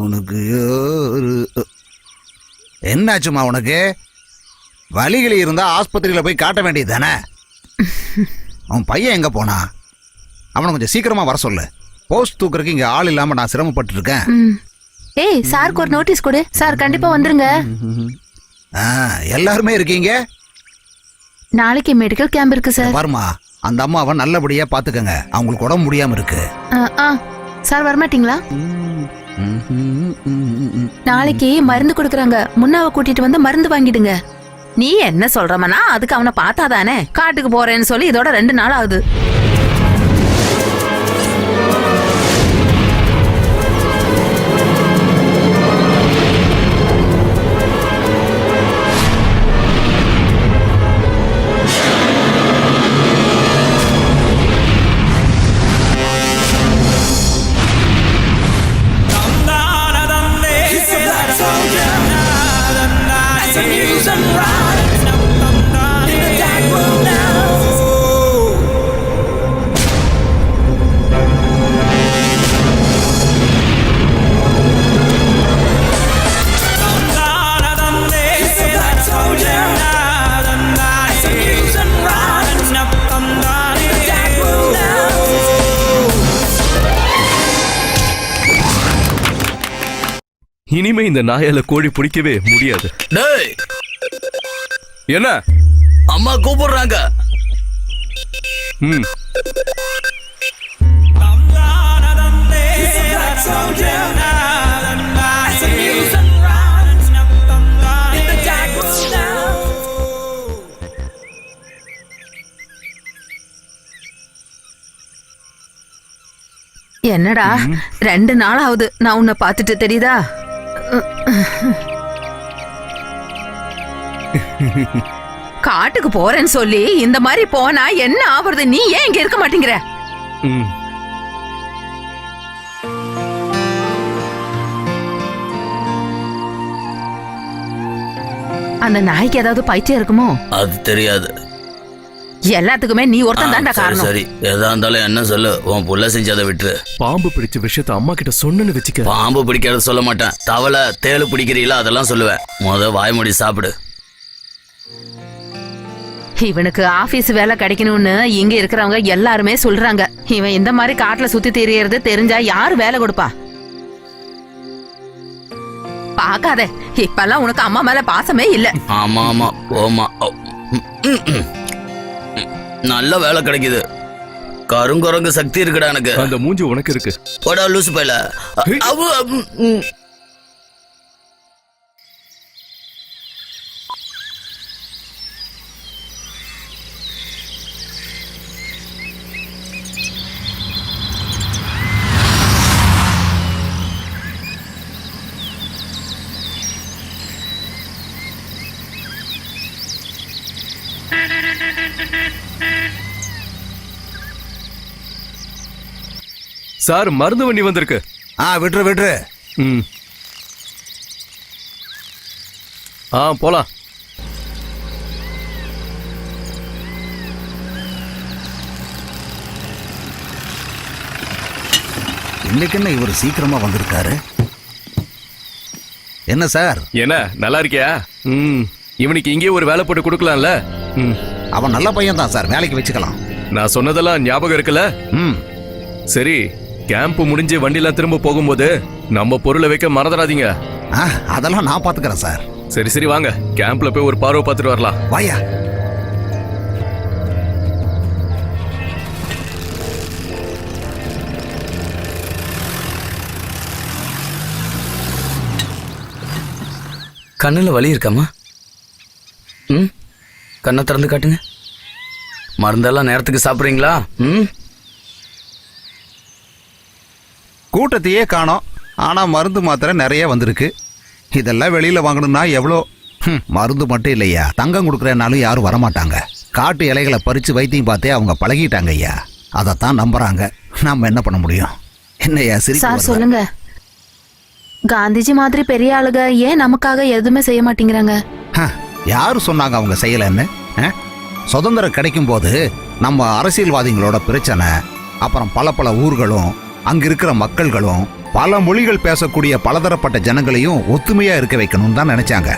உனக்கு என்னாச்சுமா உனக்கு? வலிகளி இருந்தா ஆஸ்பத்திரியில போய் காட்ட வேண்டியது தானே? அவன் பையன் எங்க போனா? அவனை கொஞ்சம் சீக்கிரமா வர சொல்லு. போஸ்ட் தூக்குறதுக்கு இங்க ஆள் இல்லாம நான் சிரமப்பட்டு இருக்கேன். ஏய், சாருக்கு ஒரு நோட்டீஸ் கொடு. சார் கண்டிப்பா வந்துருங்க. எல்லாருமே இருக்கீங்க. நாளைக்கு மெடிக்கல் கேம்ப் இருக்கு சார். பாருமா, அந்த அம்மாவை நல்லபடியா பாத்துக்கங்க. அவங்களுக்கு உடம்பு முடியாம இருக்கு. சார் வரமாட்டீங்களா? நாளைக்கு மருந்து கொடுக்கறாங்க. முன்னாவை கூட்டிட்டு வந்து மருந்து வாங்கிடுங்க. நீ என்ன சொல்றமனா? அதுக்கு அவனை பார்த்தாதானே. காட்டுக்கு போறேன்னு சொல்லி இதோட 2 நாள் ஆகுது. இனிமே இந்த நாயால கோழி பிடிக்கவே முடியாது. டேய், என்ன? அம்மா கூப்பிடுறாங்க. என்னடா 2 நாள் ஆகுது நான் உன்னை பார்த்துட்டு, தெரியுதா? காட்டுக்கு போறேன்னு சொல்லி இந்த மாதிரி போனா என்ன ஆவறது? நீ ஏன் இங்க இருக்க மாட்டேங்கிற? அந்த நாய்க்கு ஏதாவது பைத்தியம் இருக்குமோ? அது தெரியாது. எல்லாத்துக்குமே நீ ஒருத்தன் தான்டா காரணம். சரி, எதா இருந்தாலும் என்ன சொல்லு. உன் புள்ள செஞ்சதை விட்டுரு. பாம்பு பிடிச்ச விஷயத்த அம்மா கிட்ட சொன்னு வச்சுக்க. பாம்பு பிடிக்கிறத சொல்ல மாட்டேன். தவளை தேளு பிடிக்கிறீங்களா அதெல்லாம் சொல்லுவேன். வாய்மொழி சாப்பிடு. இவனுக்கு ஆபீஸ் வேலை கிடைக்கணும்னு இங்க இருக்கிறவங்க எல்லாருமே சொல்றாங்க. இவன் இந்த மாதிரி காட்டுல சுத்தி திரியறது தெரிஞ்சா யாரு வேலை கொடுப்பா? பாக்காத, இப்பெல்லாம் உனக்கு அம்மா மேல பாசமே இல்ல. ஆமா ஆமா ஓமா. நல்ல வேலை கிடைக்குது. கருங்குரங்கு சக்தி இருக்குடா எனக்கு. அந்த மூஞ்சி உனக்கு இருக்கு. போடா லூசு பையல. சார், மருந்து வண்டி வந்திருக்கு. விட்டுரு. போலாம். இன்னைக்கு என்ன இவர் சீக்கிரமா வந்திருக்காரு? என்ன சார்? என்ன நல்லா இருக்கியா? இவனுக்கு இங்கே ஒரு வேலை போட்டு கொடுக்கலாம்ல? அவன் நல்ல பையன் தான் சார், வேலைக்கு வச்சுக்கலாம். நான் சொன்னதெல்லாம் ஞாபகம் இருக்குல்ல? சரி, கேம்ப் முடிஞ்சு வண்டிலாம் திரும்ப போகும்போது நம்ம பொருளை வைக்க மறந்துடாதீங்க. அதெல்லாம் நான் பாத்துக்கிறேன் சார். சரி வாங்க, கேம்ப்ல போய் ஒரு பார்வை பார்த்துட்டு வரலாம். வாயா. கண்ணுல வலி இருக்காமா? கண்ணை திறந்து காட்டுங்க. மருந்தெல்லாம் நேரத்துக்கு சாப்பிட்றீங்களா? கூட்டத்தையே காணோம். ஆனா மருந்து மாத்திரை நிறைய வந்திருக்கு. இதெல்லாம் வெளியில வாங்கணும்னா எவ்வளோ? மருந்து மட்டும் இல்லையா, தங்கம் கொடுக்குறனாலும் யாரும் வரமாட்டாங்க. காட்டு இலைகளை பறிச்சு வைத்தியம் பார்த்தே அவங்க பழகிட்டாங்க ஐயா. அதைத்தான் நம்புறாங்க. நாம என்ன பண்ண முடியும்? என்னையா சார் சொல்லுங்க, காந்திஜி மாதிரி பெரிய ஆளுங்க ஏன் நமக்காக எதுவுமே செய்ய மாட்டேங்கிறாங்க? யாரு சொன்னாங்க அவங்க செய்யலன்னு? சுதந்திரம் கிடைக்கும் போது நம்ம அரசியல்வாதிகளோட பிரச்சனை, அப்புறம் பல ஊர்களும் அங்க இருக்கிற மக்கள்களும் பல மொழிகள் பேசக்கூடிய பலதரப்பட்ட ஜனங்களையும் ஒத்துமையா இருக்க வைக்கணும்னு தான் நினைச்சாங்க.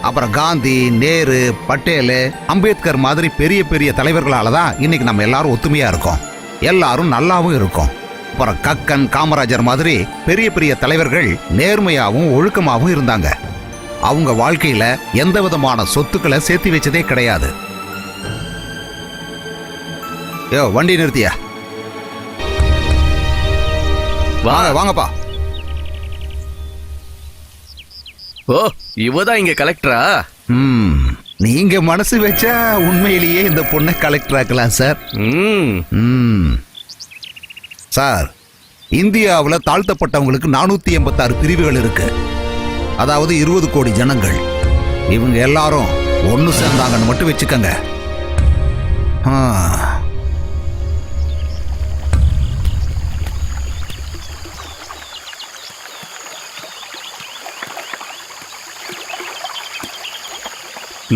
அப்புறம் காந்தி, நேரு, பட்டேல், அம்பேத்கர் மாதிரி பெரிய பெரிய தலைவர்களால தான் இன்னைக்கு நம்ம எல்லாரும் ஒத்துமையா இருக்கோம், எல்லாரும் நல்லாவும் இருக்கோம். அப்புறம் கக்கன், காமராஜர் மாதிரி பெரிய பெரிய தலைவர்கள் நேர்மையாவும் ஒழுக்கமாவும் இருந்தாங்க. அவங்க வாழ்க்கையில எந்த விதமான சொத்துக்களை சேர்த்து வச்சதே கிடையாது. யோ, வண்டி நிறுத்தியா? வாங்க வாங்கப்பா. ஓ, இவதான் இங்க கலெக்டரா? நீங்க மனசு வச்சா உண்மையிலேயே இந்த பொண்ணை கலெக்டர் ஆக்கலாம் சார். சார், இந்தியாவில் தாழ்த்தப்பட்டவங்களுக்கு 486 பிரிவுகள் இருக்கு. அதாவது 20 கோடி ஜனங்கள். இவங்க எல்லாரும் ஒன்று சேர்ந்தாங்கன்னு மட்டும் வச்சுக்கங்க.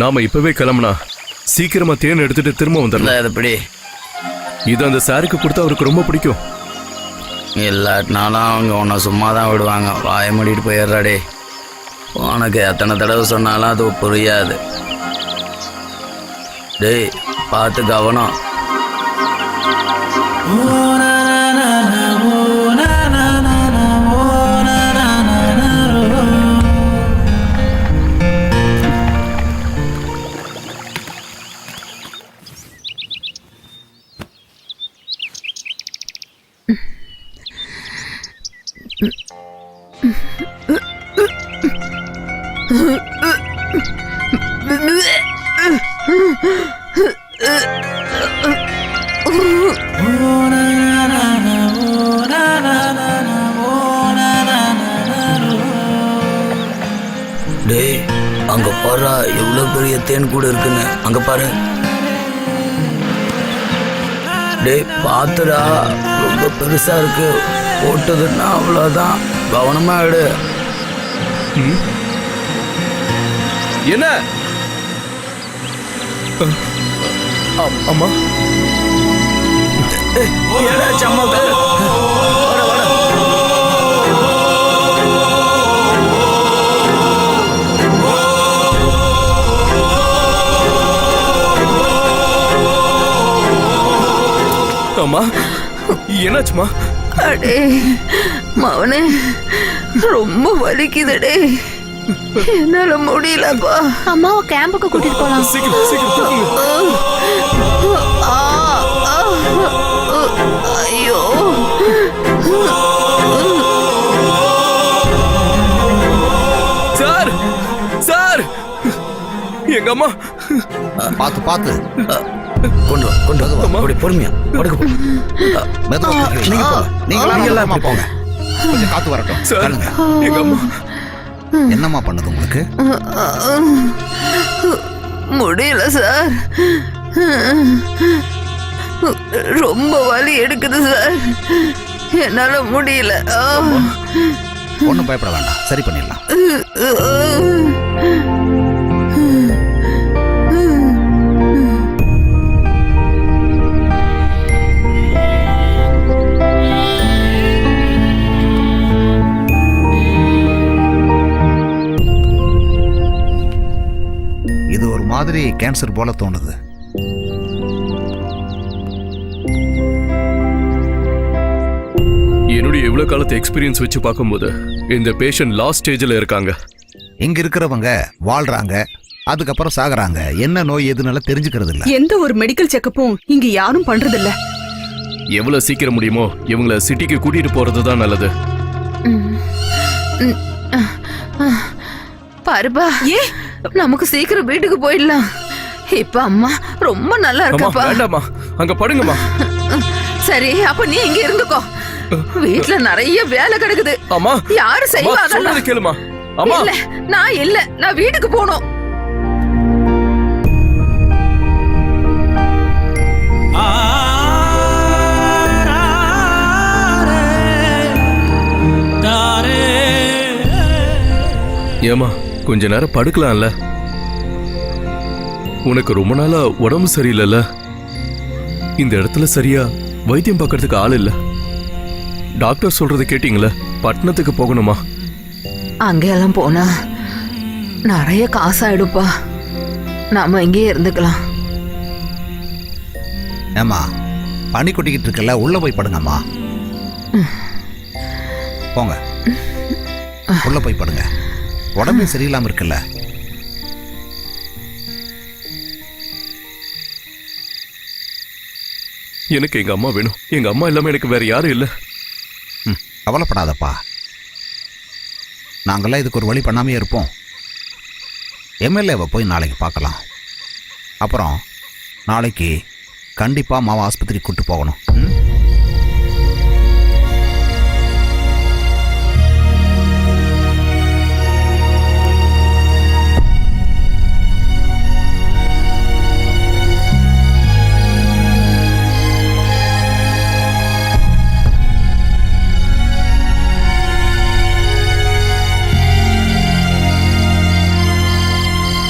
நாம இப்பவே கிளம்புனா சீக்கிரமா தேன் எடுத்துட்டு திரும்ப வந்துடலாம். எப்படி இது அந்த சாருக்கு கொடுத்தா அவருக்கு ரொம்ப பிடிக்கும். இல்லாட்டினாலும் அவங்க உன்னை சும்மா தான் விடுவாங்க. வாய மூடிட்டு போயிடுறாடே. உனக்கு எத்தனை தடவை சொன்னாலும் அது புரியாது. டேய், பார்த்து கவனம். டேய், அங்க பாரு எவ்வளவு பெரிய தேன் கூட இருக்குன்னு. அங்க பாரு. டேய், பாத்துடா, ரொம்ப பெருசா இருக்கு. போட்டதுன்னா அவ்வளவுதான். கவனமா எடு. என்ன? அம்மா, அம்மா, என்னாச்சுமா? அடே மவனே, ரொம்ப வலிக்குதுடே, என்னால முடியலப்பா. அம்மாவை கேம்புக்கு கூட்டிட்டு போலாம். சீக்கிரம் சீக்கிரம். ஐயோ, சார் சார், எங்க அம்மா. பார்த்து பார்த்து கொண்டு வா, கொண்டு வா. அப்படி பொறுமையா படுக்க போ. நீங்க போங்க, கொஞ்சம் காத்து வரட்டும். சார், எங்க அம்மா. என்னம்மா பண்ணுது உங்களுக்கு? முடியல சார், ரொம்ப வலி எடுக்குது சார், என்னால முடியல. ஒன்றும் பயப்பட வேண்டாம், சரி பண்ணிடலாம். இது ஒரு மாதிரி கேன்சர் போல தோணுது. என்னுடைய இவ்வளவு காலத்து எக்ஸ்பீரியன்ஸ் வச்சு பார்க்கும்போது இந்த பேஷண்ட் லாஸ்ட் ஸ்டேஜ்ல இருக்காங்க. இங்க இருக்கிறவங்க வாழ்றாங்க, அதுக்கப்புறம் சாகுறாங்க. என்ன நோய் எதுனால தெரிஞ்சுக்கிறது இல்ல. எந்த ஒரு மெடிக்கல் செக்கப்பும் இங்க யாரும் பண்றது இல்ல. எவ்வளவு சீக்கிரம் முடியுமோ இவங்கள சிட்டிக்கு கூட்டிட்டு போறதுதான் நல்லது. பாருப்பா, ஏ நமக்கு சீக்கிரம் வீட்டுக்கு போயிடலாம். இப்ப அம்மா ரொம்ப நல்லா இருக்கப்பா. வேண்டாமா, அங்க படுங்கம்மா. சரி, அப்ப நீ இங்க இருந்துக்கோ. வீட்ல நிறைய வேலை கிடக்குது. அம்மா, யாரு செய்வா அதெல்லாம்? கேளுமா. அம்மா, இல்ல, நான் வீட்டுக்கு போகணும். ஏமா, கொஞ்ச நேரம் படுக்கலாம்ல? உனக்கு ரொம்ப நாளா உடம்பு சரியில்லைல்ல? இந்த இடத்துல சரியா வைத்தியம் பார்க்கறதுக்கு ஆள் இல்ல. டாக்டர் சொல்றது கேட்டீங்களா? பட்டணத்துக்கு போகணுமா? அங்கெல்லாம் போனா நிறைய காசாயிடுப்பா. நாம இங்கேயே இருந்துக்கலாம். ஏம்மா பனி கொட்டிக்கிட்டு இருக்கல, உள்ள போய் படுங்கம்மா. போங்க, உள்ள போய் படுங்க. உடம்பே சரியில்லாம இருக்குல்ல. எனக்கு எங்க அம்மா வேணும். எங்க அம்மா இல்லாம எனக்கு வேற யாரும் இல்ல. கவலைப்படாதப்பா, நாங்களாம் இதுக்கு ஒரு வழி பண்ணாமே இருப்போம். எம்எல்ஏவை போய் நாளைக்கு பார்க்கலாம். அப்புறம் நாளைக்கு கண்டிப்பாக அம்மாவை ஆஸ்பத்திரிக்கு கூட்டு போகணும்.